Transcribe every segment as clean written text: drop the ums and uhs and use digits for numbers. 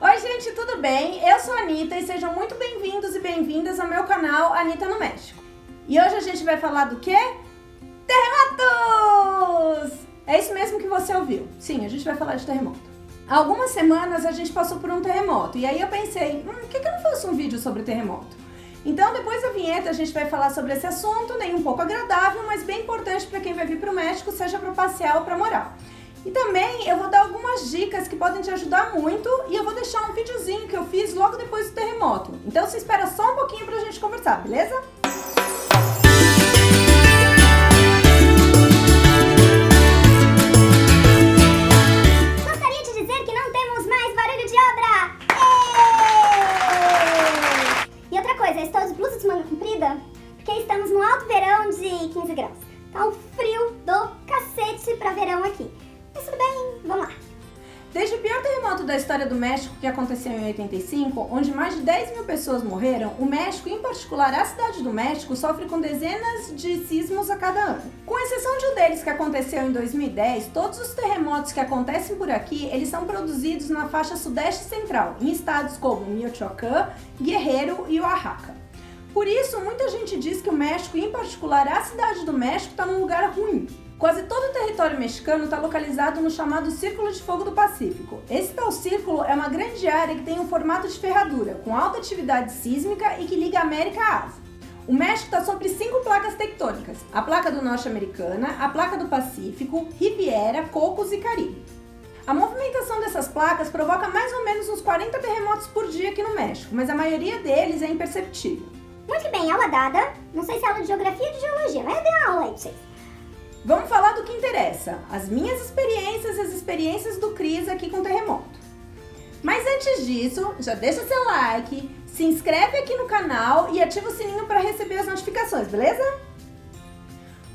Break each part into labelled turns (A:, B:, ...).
A: Oi gente, tudo bem? Eu sou a Anitta e sejam muito bem-vindos e bem-vindas ao meu canal Anitta no México. E hoje a gente vai falar do quê? Terremotos! É isso mesmo que você ouviu. Sim, a gente vai falar de terremoto. Há algumas semanas a gente passou por um terremoto e aí eu pensei, por que eu não faço um vídeo sobre terremoto? Então depois da vinheta a gente vai falar sobre esse assunto, nem um pouco agradável, mas bem importante para quem vai vir para o México, seja para passear ou para morar. E também eu vou dar algumas dicas que podem te ajudar muito e eu vou deixar um videozinho que eu fiz logo depois do terremoto. Então você espera só um pouquinho pra gente conversar, beleza?
B: Gostaria de dizer que não temos mais barulho de obra! E outra coisa, eu estou de blusa de manga comprida porque estamos no alto verão de 15 graus. Tá um frio do cacete pra verão aqui. Mas tudo bem, vamos lá.
A: Desde o pior terremoto da história do México, que aconteceu em 85, onde mais de 10 mil pessoas morreram, o México, em particular a cidade do México, sofre com dezenas de sismos a cada ano. Com exceção de um deles que aconteceu em 2010, todos os terremotos que acontecem por aqui, eles são produzidos na faixa sudeste central, em estados como Michoacán, Guerrero e Oaxaca. Por isso, muita gente diz que o México, em particular a cidade do México, está num lugar ruim. Quase todo o território mexicano está localizado no chamado Círculo de Fogo do Pacífico. Esse tal círculo é uma grande área que tem um formato de ferradura, com alta atividade sísmica e que liga a América à Ásia. O México está sobre 5 placas tectônicas: a placa do Norte Americana, a placa do Pacífico, Riviera, Cocos e Caribe. A movimentação dessas placas provoca mais ou menos uns 40 terremotos por dia aqui no México, mas a maioria deles é imperceptível.
B: Muito bem, aula dada. Não sei se é aula de geografia ou de geologia, mas eu dei uma aula aí pra vocês.
A: Vamos falar do que interessa, as minhas experiências e as experiências do Cris aqui com terremoto. Mas antes disso, já deixa seu like, se inscreve aqui no canal e ativa o sininho para receber as notificações, beleza?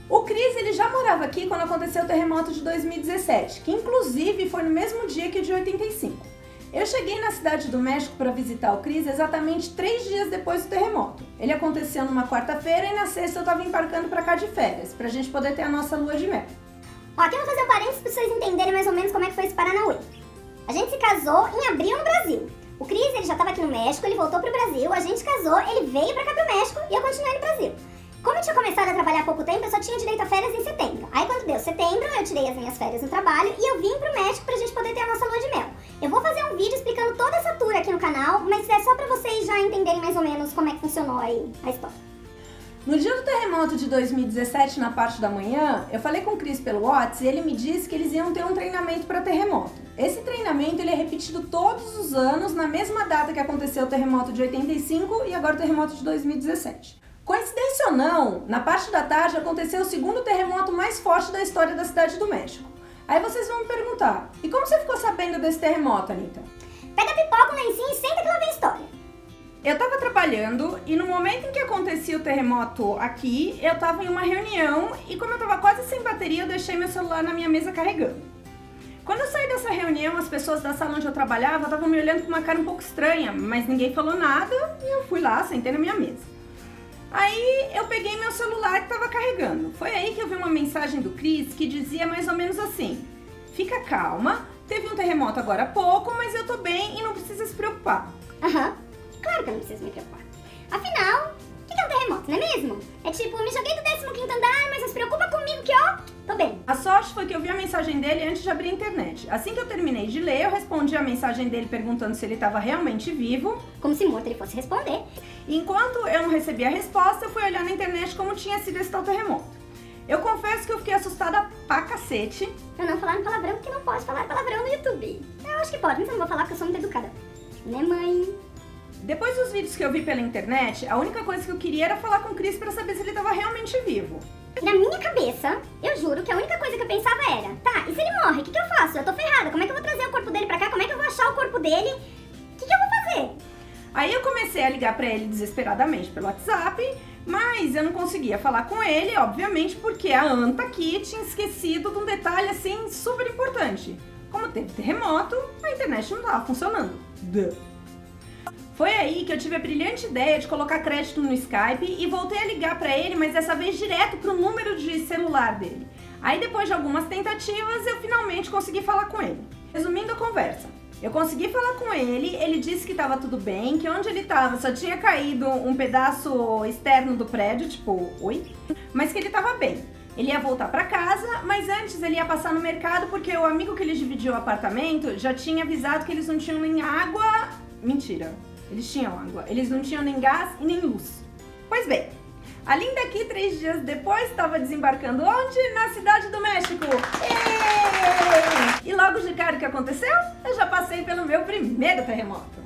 A: O Cris, ele já morava aqui quando aconteceu o terremoto de 2017, que inclusive foi no mesmo dia que o de 85. Eu cheguei na cidade do México para visitar o Cris exatamente 3 dias depois do terremoto. Ele aconteceu numa quarta-feira e na sexta eu estava embarcando para cá de férias, pra gente poder ter a nossa lua de mel.
B: Ó, aqui eu vou fazer um parênteses pra vocês entenderem mais ou menos como é que foi esse Paranauê. A gente se casou em abril no Brasil. O Cris, ele já estava aqui no México, ele voltou pro Brasil, a gente casou, ele veio pra cá pro México e eu continuei no Brasil. Como eu tinha começado a trabalhar há pouco tempo, eu só tinha direito a férias em setembro. Aí quando deu setembro, eu tirei as minhas férias no trabalho e eu vim pro México pra gente poder ter a nossa lua de mel. Eu vou fazer um vídeo explicando toda essa tour aqui no canal, mas é só pra vocês já entenderem mais ou menos como é que funcionou aí a história.
A: No dia do terremoto de 2017, na parte da manhã, eu falei com o Cris pelo WhatsApp e ele me disse que eles iam ter um treinamento para terremoto. Esse treinamento ele é repetido todos os anos, na mesma data que aconteceu o terremoto de 85 e agora o terremoto de 2017. Coincidência ou não, na parte da tarde aconteceu o segundo terremoto mais forte da história da cidade do México. Aí vocês vão me perguntar, e como você ficou sabendo desse terremoto, Anitta?
B: Pega a pipoca, um lencinho e senta que lá vem a história.
A: Eu tava trabalhando e no momento em que acontecia o terremoto aqui, eu tava em uma reunião e como eu tava quase sem bateria, eu deixei meu celular na minha mesa carregando. Quando eu saí dessa reunião, as pessoas da sala onde eu trabalhava estavam me olhando com uma cara um pouco estranha, mas ninguém falou nada e eu fui lá, sentei na minha mesa. Aí eu peguei meu celular que tava carregando. Foi aí que eu vi uma mensagem do Cris que dizia mais ou menos assim: fica calma, teve um terremoto agora há pouco, mas eu tô bem e não precisa se preocupar.
B: Claro que eu não preciso me preocupar. Afinal, o que é um terremoto, não é mesmo? É tipo, me joguei do 15º andar, mas não se preocupa comigo que ó, tô bem.
A: A sorte foi que eu vi a mensagem dele antes de abrir a internet. Assim que eu terminei de ler, eu respondi a mensagem dele perguntando se ele estava realmente vivo.
B: Como se morto ele fosse responder.
A: Enquanto eu não recebi a resposta, eu fui olhar na internet como tinha sido esse tal terremoto. Eu confesso que eu fiquei assustada pra cacete.
B: Pra não falar no palavrão, porque não pode falar palavrão no YouTube. Eu acho que pode, mas eu não vou falar porque eu sou muito educada. Né, mãe?
A: Depois dos vídeos que eu vi pela internet, a única coisa que eu queria era falar com o Cris pra saber se ele estava realmente vivo.
B: Na minha cabeça, eu juro que a única coisa que eu pensava era: tá, e se ele morre, o que eu faço? Eu tô ferrada, como é que eu vou trazer o corpo dele pra cá? Como é que eu vou achar o corpo dele? O que eu vou fazer?
A: Aí eu comecei a ligar pra ele desesperadamente pelo WhatsApp, mas eu não conseguia falar com ele, obviamente, porque a Anta aqui tinha esquecido de um detalhe assim super importante. Como teve terremoto, a internet não estava funcionando. Foi aí que eu tive a brilhante ideia de colocar crédito no Skype e voltei a ligar para ele, mas dessa vez direto pro número de celular dele. Aí depois de algumas tentativas, eu finalmente consegui falar com ele. Resumindo a conversa, Eu consegui falar com ele disse que estava tudo bem, que onde ele estava só tinha caído um pedaço externo do prédio, tipo, oi? Mas que ele estava bem. Ele ia voltar para casa, mas antes ele ia passar no mercado porque o amigo que ele dividiu o apartamento já tinha avisado que eles não tinham nem água... Mentira, eles tinham água. Eles não tinham nem gás e nem luz. Pois bem, a Linda aqui 3 dias depois estava desembarcando onde? Na Cidade do México! E logo de cara o que aconteceu? Eu já passei pelo meu primeiro terremoto.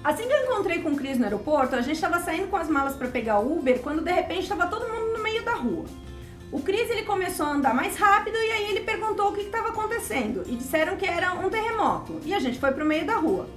A: Assim que eu encontrei com o Cris no aeroporto, a gente estava saindo com as malas para pegar o Uber, quando de repente estava todo mundo no meio da rua. O Cris ele começou a andar mais rápido e aí ele perguntou o que estava acontecendo e disseram que era um terremoto e a gente foi pro meio da rua.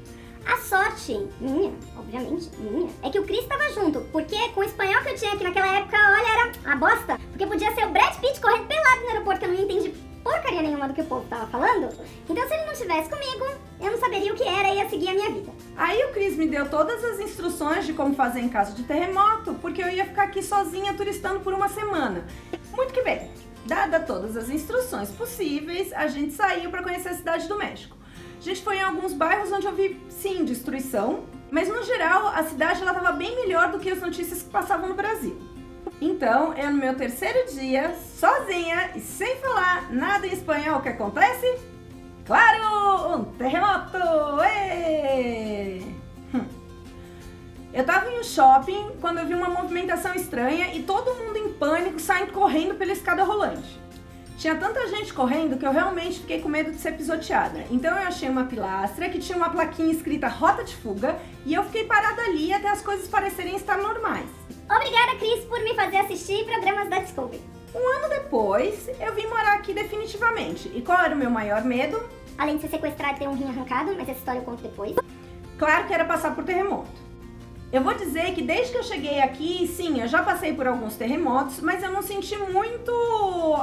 B: A sorte minha, obviamente minha, é que o Chris tava junto, porque com o espanhol que eu tinha aqui naquela época, olha, era a bosta. Porque podia ser o Brad Pitt correndo pelado no aeroporto, que eu não entendi porcaria nenhuma do que o povo tava falando. Então se ele não estivesse comigo, eu não saberia o que era e ia seguir a minha vida.
A: Aí o Cris me deu todas as instruções de como fazer em caso de terremoto, porque eu ia ficar aqui sozinha turistando por uma semana. Muito que bem, dada todas as instruções possíveis, a gente saiu para conhecer a Cidade do México. A gente foi em alguns bairros onde eu vi, sim, destruição, mas no geral a cidade estava bem melhor do que as notícias que passavam no Brasil. Então, eu no meu 3º dia, sozinha e sem falar nada em espanhol, o que acontece? Claro, um terremoto! Êêê! Eu tava em um shopping quando eu vi uma movimentação estranha e todo mundo em pânico saindo correndo pela escada rolante. Tinha tanta gente correndo que eu realmente fiquei com medo de ser pisoteada. Então eu achei uma pilastra que tinha uma plaquinha escrita Rota de Fuga e eu fiquei parada ali até as coisas parecerem estar normais.
B: Obrigada, Cris, por me fazer assistir programas da Discovery.
A: Um ano depois, eu vim morar aqui definitivamente. E qual era o meu maior medo?
B: Além de ser sequestrado e ter um rim arrancado, mas essa história eu conto depois.
A: Claro que era passar por terremoto. Eu vou dizer que desde que eu cheguei aqui, sim, eu já passei por alguns terremotos, mas eu não senti muito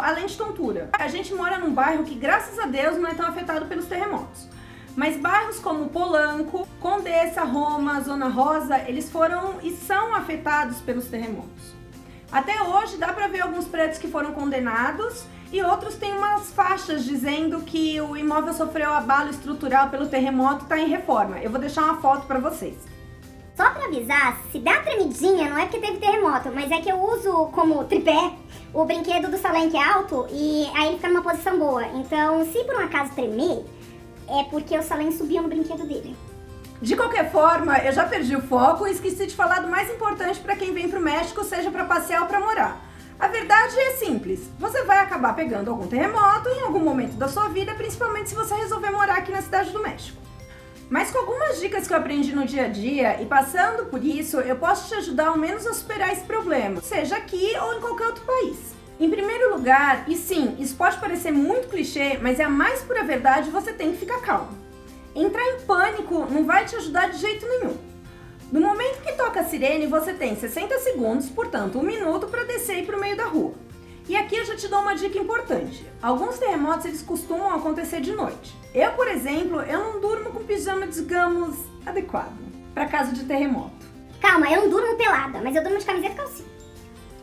A: além de tontura. A gente mora num bairro que, graças a Deus, não é tão afetado pelos terremotos. Mas bairros como Polanco, Condessa, Roma, Zona Rosa, eles foram e são afetados pelos terremotos. Até hoje dá pra ver alguns prédios que foram condenados e outros têm umas faixas dizendo que o imóvel sofreu abalo estrutural pelo terremoto e tá em reforma. Eu vou deixar uma foto pra vocês.
B: Só pra avisar, se dá tremidinha, não é porque teve terremoto, mas é que eu uso como tripé o brinquedo do Salem que é alto e aí ele fica numa posição boa. Então, se por um acaso tremer, é porque o Salem subiu no brinquedo dele.
A: De qualquer forma, eu já perdi o foco e esqueci de falar do mais importante para quem vem pro México, seja para passear ou para morar. A verdade é simples, você vai acabar pegando algum terremoto em algum momento da sua vida, principalmente se você resolver morar aqui na Cidade do México. Mas com algumas dicas que eu aprendi no dia a dia e passando por isso, eu posso te ajudar ao menos a superar esse problema, seja aqui ou em qualquer outro país. Em primeiro lugar, e sim, isso pode parecer muito clichê, mas é a mais pura verdade, você tem que ficar calmo. Entrar em pânico não vai te ajudar de jeito nenhum. No momento que toca a sirene, você tem 60 segundos, portanto 1 minuto, para descer e ir para o meio da rua. E aqui eu já te dou uma dica importante. Alguns terremotos eles costumam acontecer de noite. Eu, por exemplo, eu não durmo com pijama, digamos, adequado para caso de terremoto.
B: Calma, eu não durmo pelada, mas eu durmo de camiseta e calcinha.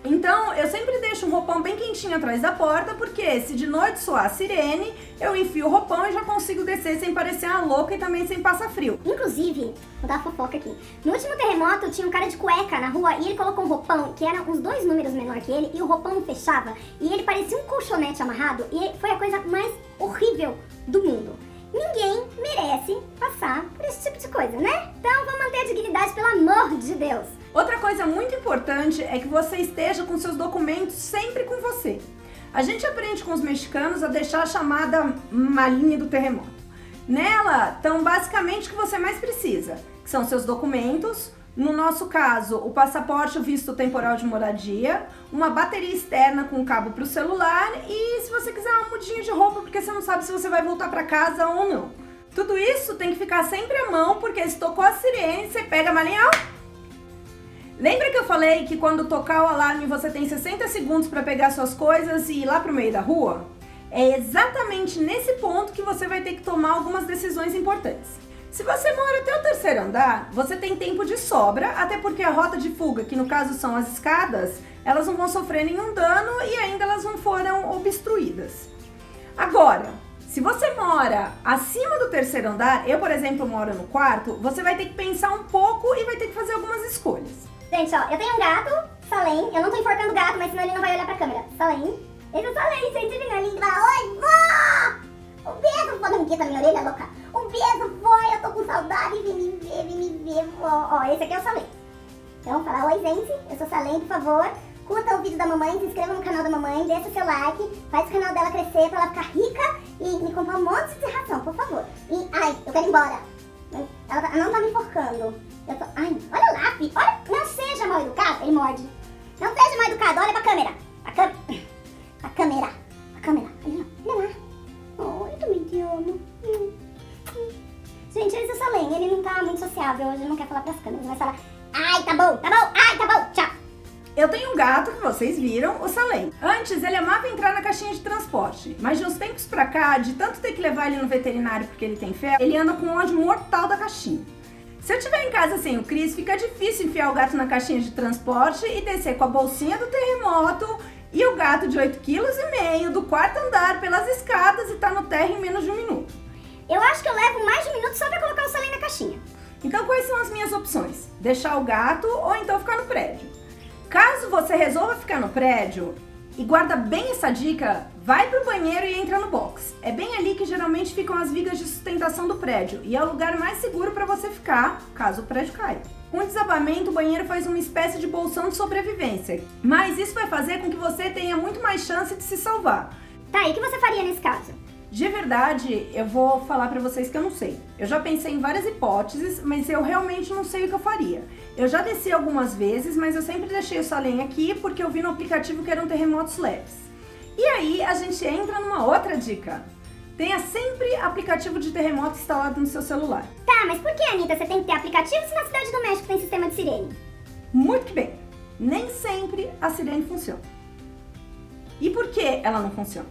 A: Então, eu sempre deixo um roupão bem quentinho atrás da porta, porque se de noite soar a sirene, eu enfio o roupão e já consigo descer sem parecer uma louca e também sem passar frio.
B: Inclusive, vou dar uma fofoca aqui. No último terremoto, tinha um cara de cueca na rua e ele colocou um roupão que era uns 2 números menor que ele e o roupão não fechava e ele parecia um colchonete amarrado e foi a coisa mais horrível do mundo. Ninguém merece passar por esse tipo de coisa, né? Então vamos manter a dignidade, pelo amor de Deus.
A: Outra coisa muito importante é que você esteja com seus documentos sempre com você. A gente aprende com os mexicanos a deixar a chamada malinha do terremoto. Nela estão basicamente o que você mais precisa, que são seus documentos, no nosso caso, o passaporte, o visto temporal de moradia, uma bateria externa com cabo para o celular e se você quiser uma mudinha de roupa, porque você não sabe se você vai voltar para casa ou não. Tudo isso tem que ficar sempre à mão, porque se tocou a sirene, você pega a malinha, ó. Lembra que eu falei que quando tocar o alarme você tem 60 segundos para pegar suas coisas e ir lá pro meio da rua? É exatamente nesse ponto que você vai ter que tomar algumas decisões importantes. Se você mora até o 3º andar, você tem tempo de sobra, até porque a rota de fuga, que no caso são as escadas, elas não vão sofrer nenhum dano e ainda elas não foram obstruídas. Agora, Se você mora acima do 3º andar, eu, por exemplo, moro no 4º, você vai ter que pensar um pouco e vai ter que fazer algumas escolhas.
B: Gente, ó, eu tenho um gato, Salem. Eu não tô enforcando o gato, mas senão ele não vai olhar pra câmera. Salem. Esse é o Salem, gente, ele é lindo. Oi, vó! Um beijo, vó. Não quita minha orelha, louca. Um beijo, vó. Eu tô com saudade. Vem me ver, vó. Ó, esse aqui é o Salem. Então, fala, oi, gente. Eu sou Salem, por favor. Curta o vídeo da mamãe, se inscreva no canal da mamãe, deixa o seu like, faz o canal dela crescer pra ela ficar rica e me comprar um monte de ração, por favor. E, ai, eu quero ir embora. Ela não tá me enforcando. Eu tô, ai, olha lá, filho, olha, não seja mal educado, ele morde. Não seja mal educado, olha pra câmera. A câmera. Olha lá. Oh, eu também te amo. Gente, esse é o Salem, ele não tá muito sociável hoje, ele não quer falar pras câmeras, mas fala, ai, tá bom, ai, tá bom, tchau.
A: Eu tenho um gato que vocês viram, o Salem. Antes ele amava entrar na caixinha de transporte, mas de uns tempos pra cá, de tanto ter que levar ele no veterinário porque ele tem febre, ele anda com um ódio mortal da caixinha. Se eu estiver em casa sem o Cris, fica difícil enfiar o gato na caixinha de transporte e descer com a bolsinha do terremoto e o gato de 8,5 kg do 4º andar pelas escadas e tá no terra em menos de 1 minuto.
B: Eu acho que eu levo mais de 1 minuto só pra colocar o Salem na caixinha.
A: Então quais são as minhas opções? Deixar o gato ou então ficar no prédio? Caso você resolva ficar no prédio, e guarda bem essa dica, vai pro banheiro e entra no box. É bem ali que geralmente ficam as vigas de sustentação do prédio e é o lugar mais seguro para você ficar, caso o prédio caia. Com o desabamento, o banheiro faz uma espécie de bolsão de sobrevivência, mas isso vai fazer com que você tenha muito mais chance de se salvar.
B: Tá, e o que você faria nesse caso?
A: De verdade, eu vou falar pra vocês que eu não sei. Eu já pensei em várias hipóteses, mas eu realmente não sei o que eu faria. Eu já desci algumas vezes, mas eu sempre deixei o Salem aqui porque eu vi no aplicativo que eram terremotos leves. E aí a gente entra numa outra dica. Tenha sempre aplicativo de terremoto instalado no seu celular.
B: Tá, mas por que, Anitta, você tem que ter aplicativo se na Cidade do México tem sistema de sirene?
A: Muito que bem. Nem sempre a sirene funciona. E por que ela não funciona?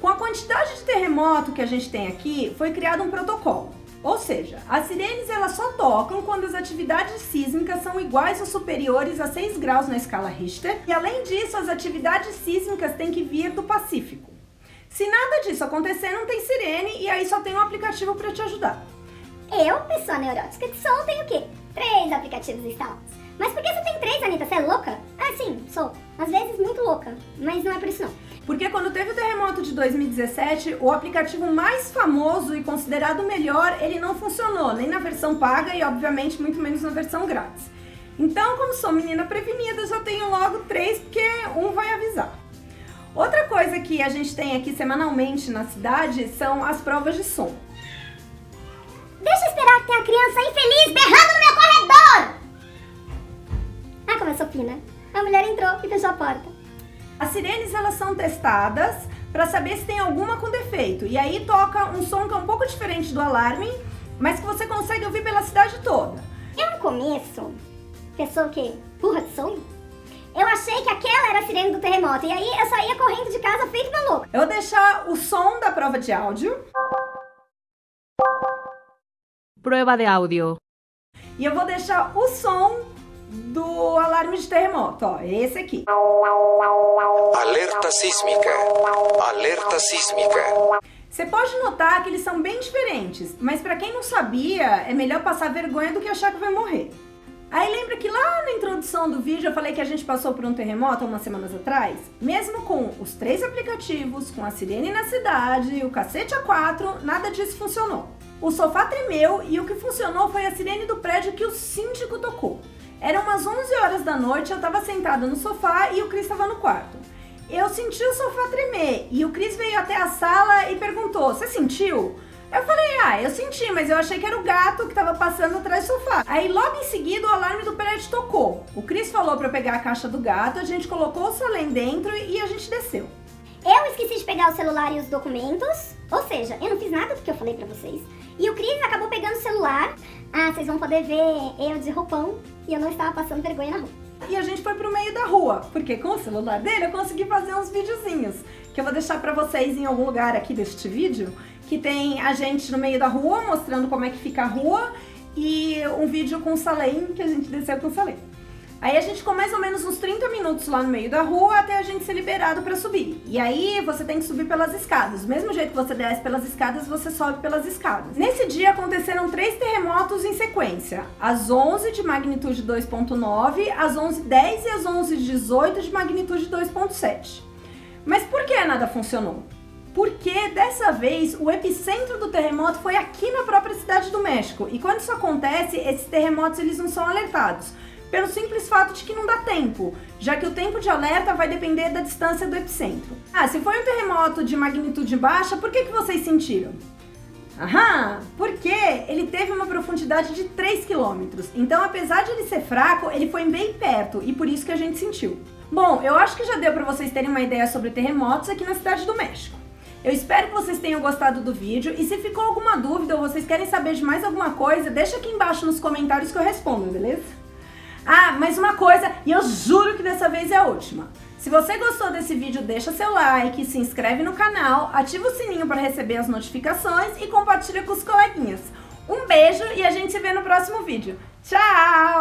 A: Com a quantidade de terremoto que a gente tem aqui, foi criado um protocolo. Ou seja, as sirenes elas só tocam quando as atividades sísmicas são iguais ou superiores a 6 graus na escala Richter. E além disso, as atividades sísmicas têm que vir do Pacífico. Se nada disso acontecer, não tem sirene e aí só tem um aplicativo para te ajudar.
B: Eu, pessoa neurótica de som, tenho o quê? 3 aplicativos instalados. Mas por que você tem 3, Anitta? Você é louca? Ah, sim, sou. Às vezes muito louca, mas não é por isso não.
A: Porque quando teve o terremoto de 2017, o aplicativo mais famoso e considerado melhor, ele não funcionou, nem na versão paga e obviamente muito menos na versão grátis. Então, como sou menina prevenida, já tenho logo 3, porque um vai avisar. Outra coisa que a gente tem aqui semanalmente na cidade são as provas de som.
B: Deixa eu esperar que tem a criança infeliz berrando no meu corredor! Ah, como eu sou fina. A mulher entrou e fechou a porta.
A: As sirenes elas são testadas para saber se tem alguma com defeito. E aí toca um som que é um pouco diferente do alarme, mas que você consegue ouvir pela cidade toda.
B: Eu no começo, pessoa que burra de som, eu achei que aquela era a sirene do terremoto. E aí eu saía correndo de casa feito uma louca.
A: Eu vou deixar o som da prova de áudio.
C: Prueba de áudio.
A: E eu vou deixar o som do alarme de terremoto, ó, esse aqui.
D: Alerta sísmica. Alerta sísmica.
A: Você pode notar que eles são bem diferentes, mas para quem não sabia, é melhor passar vergonha do que achar que vai morrer. Aí lembra que lá na introdução do vídeo eu falei que a gente passou por um terremoto há umas semanas atrás? Mesmo com os 3 aplicativos, com a sirene na cidade, o cacete A4, nada disso funcionou. O sofá tremeu e o que funcionou foi a sirene do prédio que o síndico tocou. Eram umas 11 horas da noite, eu estava sentada no sofá e o Cris estava no quarto. Eu senti o sofá tremer e o Cris veio até a sala e perguntou, você sentiu? Eu falei, eu senti, mas eu achei que era o gato que estava passando atrás do sofá. Aí logo em seguida o alarme do prédio tocou. O Cris falou para eu pegar a caixa do gato, a gente colocou o Salem dentro e a gente desceu.
B: Eu esqueci de pegar o celular e os documentos, ou seja, eu não fiz nada do que eu falei pra vocês. E o Cris acabou pegando o celular. Ah, vocês vão poder ver eu de roupão e eu não estava passando vergonha na rua.
A: E a gente foi pro meio da rua, porque com o celular dele eu consegui fazer uns videozinhos, que eu vou deixar pra vocês em algum lugar aqui deste vídeo, que tem a gente no meio da rua, mostrando como é que fica a rua, e um vídeo com o Salem, que a gente desceu com o Salem. Aí a gente ficou mais ou menos uns 30 minutos lá no meio da rua até a gente ser liberado para subir. E aí você tem que subir pelas escadas. Do mesmo jeito que você desce pelas escadas, você sobe pelas escadas. Nesse dia aconteceram 3 terremotos em sequência. Às 11 de magnitude 2.9, às 11h10 e às 11h18 de magnitude 2.7. Mas por que nada funcionou? Porque dessa vez o epicentro do terremoto foi aqui na própria cidade do México. E quando isso acontece, esses terremotos eles não são alertados. Pelo simples fato de que não dá tempo, já que o tempo de alerta vai depender da distância do epicentro. Se foi um terremoto de magnitude baixa, por que vocês sentiram? Porque ele teve uma profundidade de 3 km. Então, apesar de ele ser fraco, ele foi bem perto e por isso que a gente sentiu. Bom, eu acho que já deu para vocês terem uma ideia sobre terremotos aqui na cidade do México. Eu espero que vocês tenham gostado do vídeo e se ficou alguma dúvida ou vocês querem saber de mais alguma coisa, deixa aqui embaixo nos comentários que eu respondo, beleza? Mais uma coisa, e eu juro que dessa vez é a última. Se você gostou desse vídeo, deixa seu like, se inscreve no canal, ativa o sininho para receber as notificações e compartilha com os coleguinhas. Um beijo e a gente se vê no próximo vídeo. Tchau!